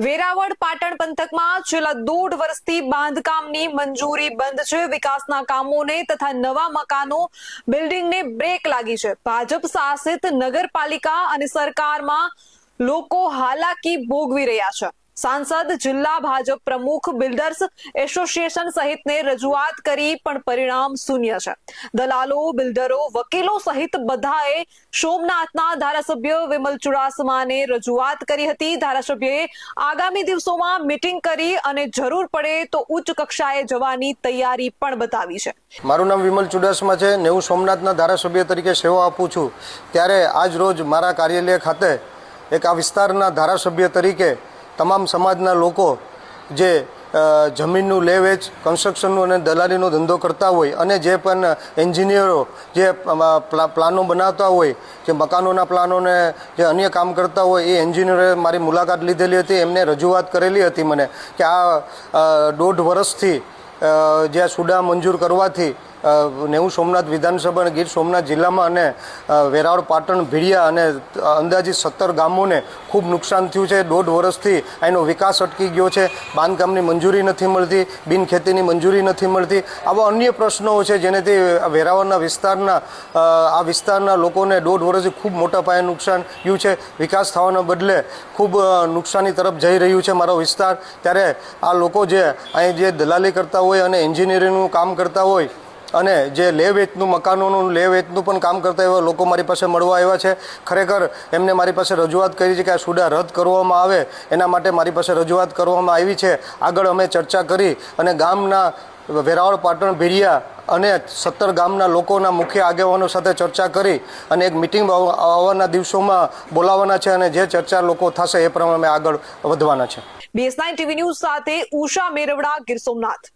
વેરાવળ પાટણ પંથકમાં છેલ્લા 1.5 વર્ષથી બાંધકામની મંજૂરી બંધ છે। વિકાસના કામોને તથા નવા મકાનો બિલ્ડિંગને બ્રેક લાગી છે। ભાજપ શાસિત નગરપાલિકા અને સરકારમાં લોકો હાલાકી ભોગવી રહ્યા છે। सांसद जिला भाजप प्रमुख बिल्डर्स एसोसिएशन सहित ने रजूआत करी पण परिणाम शून्य है। दलालो बिल्डरो वकीलो सहित बधाए सोमनाथना धारासभ्य विमल चुडासमा ने रजूआत करी हती। धारासभ्यए आगामी दिवसोमां मीटिंग करी अने जरूर पड़े तो उच्च कक्षाए जवानी तैयारी पण बतावी छे। मारू नाम विमल चुडासमा छे। नेऊ सोमनाथना धारासभ्य तरीके सेवा आपू छुं त्यारे आज रोज मारा कार्यालय खाते एक आ विस्तारना धारासभ्य तरीके તમામ સમાજના લોકો જે જમીનનું લે વેચ કન્સ્ટ્રક્શનનો અને દલાલીનો ધંધો કરતા હોય અને જે પણ એન્જિનિયરો જે પ્લાનો બનાવતા હોય જે મકાનોના પ્લાનોને જે અન્ય કામ કરતા હોય એ એન્જિનિયરે મારી મુલાકાત લીધેલી હતી। એમને રજૂઆત કરેલી હતી મને કે આ 1.5 વર્ષથી જે સુડા મંજૂર કરવાથી નેવું સોમનાથ વિધાનસભા અને ગીર સોમનાથ જિલ્લામાં અને વેરાવળ પાટણ ભીડિયા અને અંદાજિત 17 ગામોને ખૂબ નુકસાન થયું છે। 1.5 વર્ષથી એનો વિકાસ અટકી ગયો છે। બાંધકામની મંજૂરી નથી મળતી, બિન ખેતીની મંજૂરી નથી મળતી। આવા અન્ય પ્રશ્નો છે જેનેથી વેરાવળના આ વિસ્તારના લોકોને 1.5 વર્ષથી ખૂબ મોટા પાયે નુકસાન થયું છે। વિકાસ થવાના બદલે ખૂબ નુકસાની તરફ જઈ રહ્યું છે મારો વિસ્તાર। ત્યારે આ લોકો જે અહીં જે દલાલી કરતા હોય અને એન્જિનિયરિંગનું કામ કરતા હોય અને જે લે વેચનું મકાનોનું લે વેચનું પણ કામ કરતા એવા લોકો મારી પાસે મળવા આવ્યા છે। ખરેખર એમને મારી પાસે રજૂઆત કરી છે કે આ સુડા રદ કરવામાં આવે એના માટે મારી પાસે રજૂઆત કરવામાં આવી છે। આગળ અમે ચર્ચા કરી અને ગામના વેરાવળ પાટણ ભીડિયા અને 17 ગામના લોકોના મુખ્ય આગેવાનો સાથે ચર્ચા કરી અને એક મિટિંગ આવવાના દિવસોમાં બોલાવવાના છે અને જે ચર્ચા લોકો થશે એ પ્રમાણે આગળ વધવાના છે। BS9 TV ન્યૂઝ સાથે ઉષા મેરવડા, ગીર સોમનાથ।